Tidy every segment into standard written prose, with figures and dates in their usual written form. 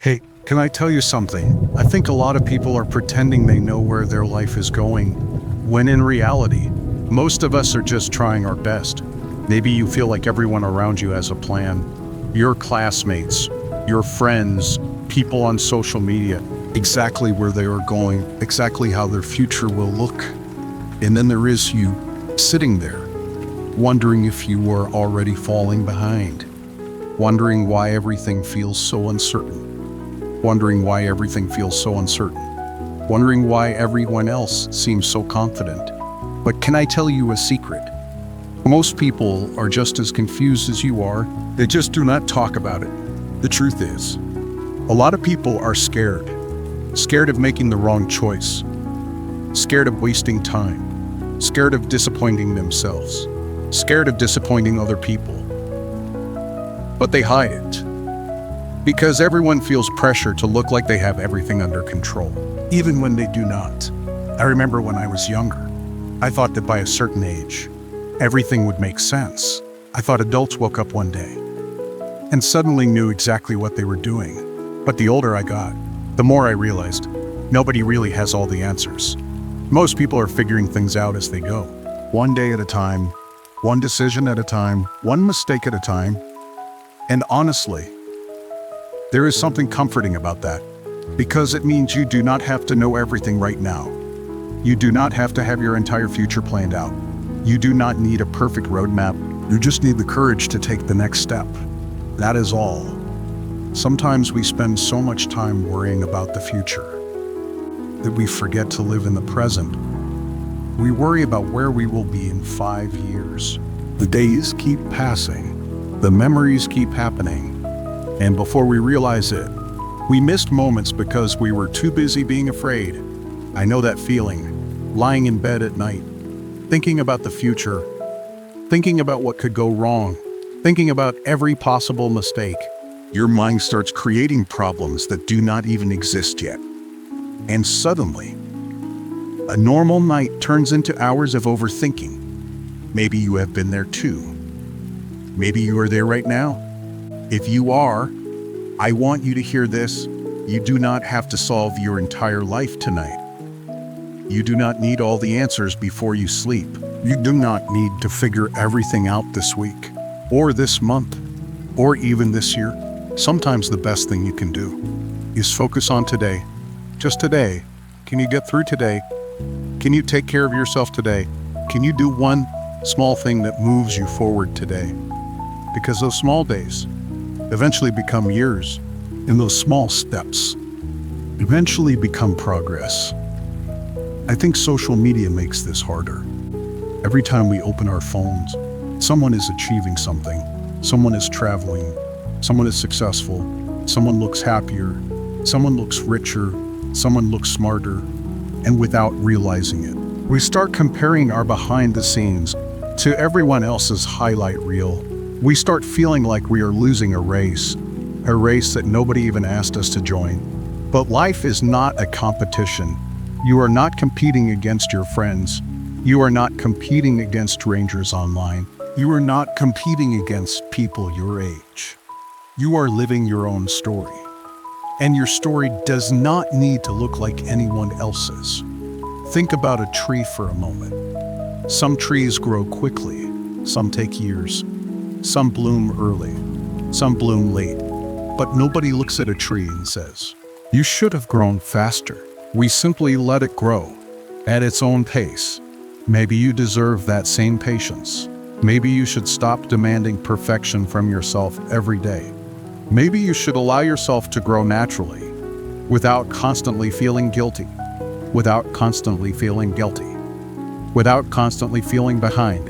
Hey, can I tell you something? I think a lot of people are pretending they know where their life is going, when in reality, most of us are just trying our best. Maybe you feel like everyone around you has a plan. Your classmates, your friends, people on social media, exactly where they are going, exactly how their future will look. And then there is you, sitting there, wondering if you are already falling behind, wondering why everything feels so uncertain. Wondering why everything feels so uncertain, wondering why everyone else seems so confident. But can I tell you a secret? Most people are just as confused as you are. They just do not talk about it. The truth is, a lot of people are scared of making the wrong choice, scared of wasting time, scared of disappointing themselves, scared of disappointing other people. But they hide it. Because everyone feels pressure to look like they have everything under control, even when they do not. I remember when I was younger, I thought that by a certain age, everything would make sense. I thought adults woke up one day and suddenly knew exactly what they were doing. But the older I got, the more I realized nobody really has all the answers. Most people are figuring things out as they go, one day at a time, one decision at a time, one mistake at a time. And honestly, there is something comforting about that, because it means you do not have to know everything right now. You do not have to have your entire future planned out. You do not need a perfect roadmap. You just need the courage to take the next step. That is all. Sometimes we spend so much time worrying about the future that we forget to live in the present. We worry about where we will be in 5 years. The days keep passing. The memories keep happening. And before we realize it, we missed moments because we were too busy being afraid. I know that feeling, lying in bed at night, thinking about the future, thinking about what could go wrong, thinking about every possible mistake. Your mind starts creating problems that do not even exist yet. And suddenly, a normal night turns into hours of overthinking. Maybe you have been there too. Maybe you are there right now. If you are, I want you to hear this. You do not have to solve your entire life tonight. You do not need all the answers before you sleep. You do not need to figure everything out this week, or this month, or even this year. Sometimes the best thing you can do is focus on today. Just today. Can you get through today? Can you take care of yourself today? Can you do one small thing that moves you forward today? Because those small days eventually become years, and those small steps eventually become progress. I think social media makes this harder. Every time we open our phones, someone is achieving something. Someone is traveling. Someone is successful. Someone looks happier. Someone looks richer. Someone looks smarter. And without realizing it, we start comparing our behind the scenes to everyone else's highlight reel. We start feeling like we are losing a race that nobody even asked us to join. But life is not a competition. You are not competing against your friends. You are not competing against strangers online. You are not competing against people your age. You are living your own story. And your story does not need to look like anyone else's. Think about a tree for a moment. Some trees grow quickly. Some take years. Some bloom early, some bloom late, but nobody looks at a tree and says, "You should have grown faster." We simply let it grow at its own pace. Maybe you deserve that same patience. Maybe you should stop demanding perfection from yourself every day. Maybe you should allow yourself to grow naturally, without constantly feeling guilty, without constantly feeling guilty, without constantly feeling behind.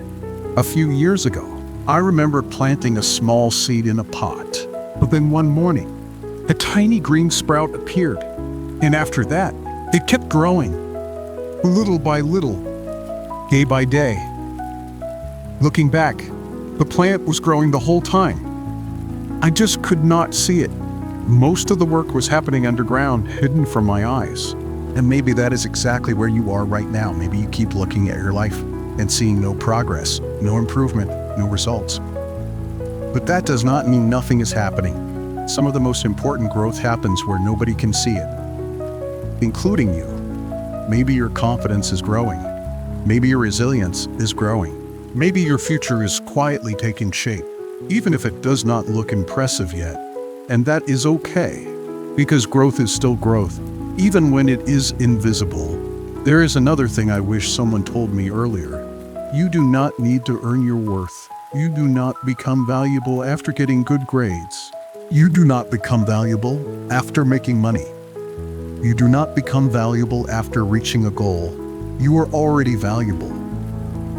A few years ago, I remember planting a small seed in a pot, but then one morning, a tiny green sprout appeared. And after that, it kept growing, little by little, day by day. Looking back, the plant was growing the whole time. I just could not see it. Most of the work was happening underground, hidden from my eyes. And maybe that is exactly where you are right now. Maybe you keep looking at your life and seeing no progress, no improvement, no results. But that does not mean nothing is happening. Some of the most important growth happens where nobody can see it, including you. Maybe your confidence is growing. Maybe your resilience is growing. Maybe your future is quietly taking shape, even if it does not look impressive yet. And that is okay, because growth is still growth, even when it is invisible. There is another thing I wish someone told me earlier. You do not need to earn your worth. You do not become valuable after getting good grades. You do not become valuable after making money. You do not become valuable after reaching a goal. You are already valuable.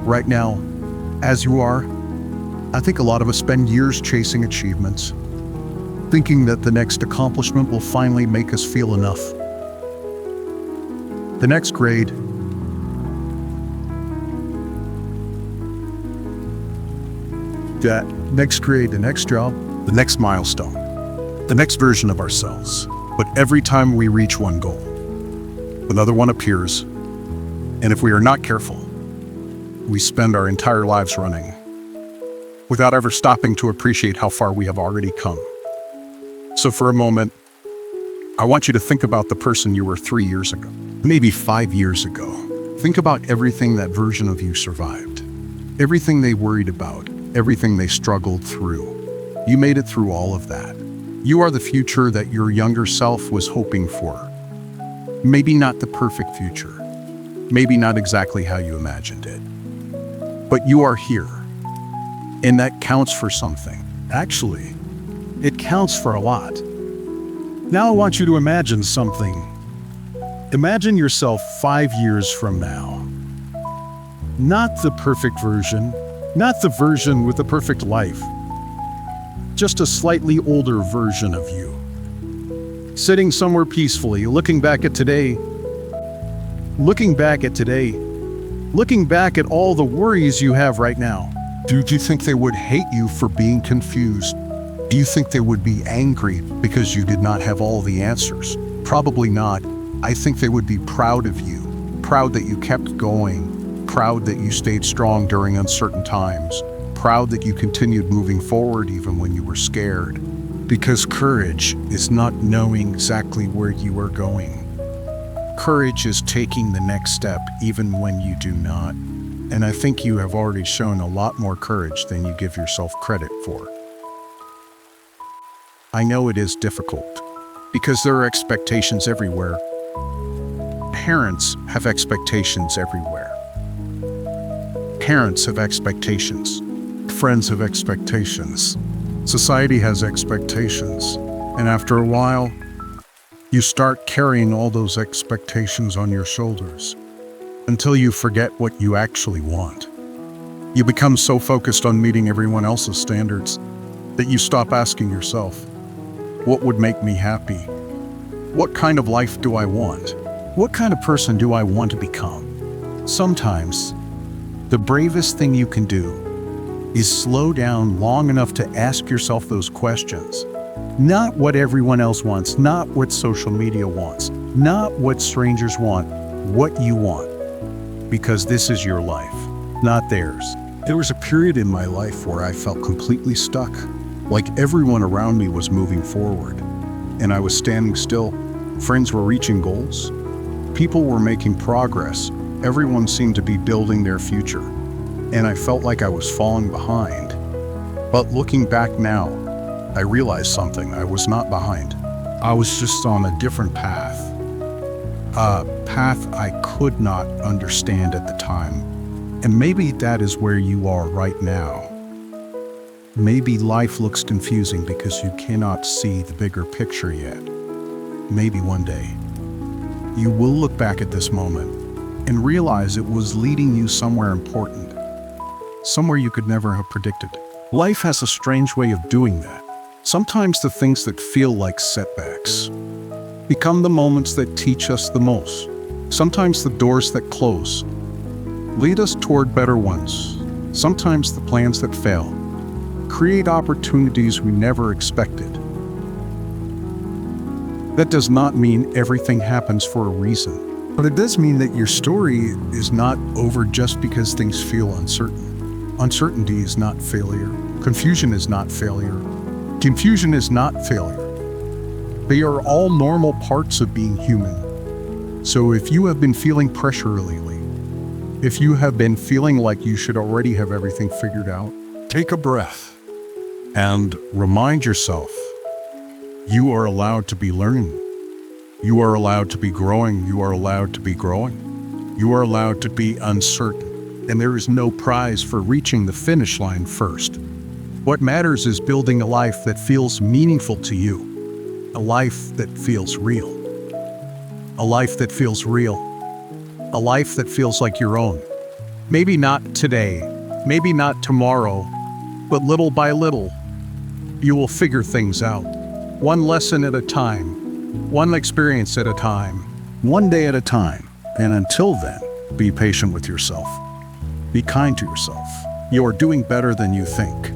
Right now, as you are, I think a lot of us spend years chasing achievements, thinking that the next accomplishment will finally make us feel enough. The next grade, the next job, the next milestone, the next version of ourselves. But every time we reach one goal, another one appears, and if we are not careful, we spend our entire lives running without ever stopping to appreciate how far we have already come. So for a moment, I want you to think about the person you were 3 years ago, maybe 5 years ago. Think about everything that version of you survived, everything they worried about, everything they struggled through. You made it through all of that. You are the future that your younger self was hoping for. Maybe not the perfect future, maybe not exactly how you imagined it, but you are here, and that counts for something. Actually, it counts for a lot. Now I want you to imagine something. Imagine yourself 5 years from now. Not the perfect version, not the version with the perfect life, just a slightly older version of you. Sitting somewhere peacefully, looking back at today, looking back at all the worries you have right now. Do you think they would hate you for being confused? Do you think they would be angry because you did not have all the answers? Probably not. I think they would be proud of you, proud that you kept going, proud that you stayed strong during uncertain times, proud that you continued moving forward even when you were scared. Because courage is not knowing exactly where you are going. Courage is taking the next step even when you do not. And I think you have already shown a lot more courage than you give yourself credit for. I know it is difficult because there are expectations everywhere. Parents have expectations everywhere. Parents have expectations. Friends have expectations. Society has expectations. And after a while, you start carrying all those expectations on your shoulders until you forget what you actually want. You become so focused on meeting everyone else's standards that you stop asking yourself, what would make me happy? What kind of life do I want? What kind of person do I want to become? Sometimes, the bravest thing you can do is slow down long enough to ask yourself those questions. Not what everyone else wants, not what social media wants, not what strangers want, what you want. Because this is your life, not theirs. There was a period in my life where I felt completely stuck, like everyone around me was moving forward, and I was standing still. Friends were reaching goals. People were making progress. Everyone seemed to be building their future, and I felt like I was falling behind. But looking back now, I realized something. I was not behind. I was just on a different path. A path I could not understand at the time. And maybe that is where you are right now. Maybe life looks confusing because you cannot see the bigger picture yet. Maybe one day, you will look back at this moment and realize it was leading you somewhere important, somewhere you could never have predicted. Life has a strange way of doing that. Sometimes the things that feel like setbacks become the moments that teach us the most. Sometimes the doors that close lead us toward better ones. Sometimes the plans that fail create opportunities we never expected. That does not mean everything happens for a reason, but it does mean that your story is not over just because things feel uncertain. Uncertainty is not failure. Confusion is not failure. Confusion is not failure. They are all normal parts of being human. So if you have been feeling pressure lately, if you have been feeling like you should already have everything figured out, take a breath and remind yourself you are allowed to be learning. You are allowed to be growing. You are allowed to be growing. You are allowed to be uncertain. And there is no prize for reaching the finish line first. What matters is building a life that feels meaningful to you. A life that feels real. A life that feels real. A life that feels like your own. Maybe not today, maybe not tomorrow, but little by little, you will figure things out. One lesson at a time, one experience at a time, one day at a time. And until then, be patient with yourself. Be kind to yourself. You are doing better than you think.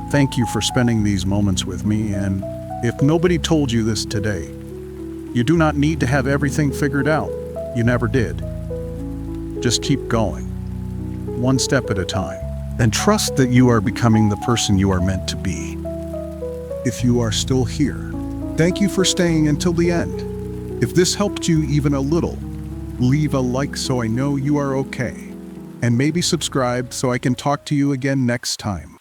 Thank you for spending these moments with me, and if nobody told you this today, you do not need to have everything figured out. You never did. Just keep going, one step at a time, and trust that you are becoming the person you are meant to be. If you are still here, thank you for staying until the end. If this helped you even a little, leave a like so I know you are okay, and maybe subscribe so I can talk to you again next time.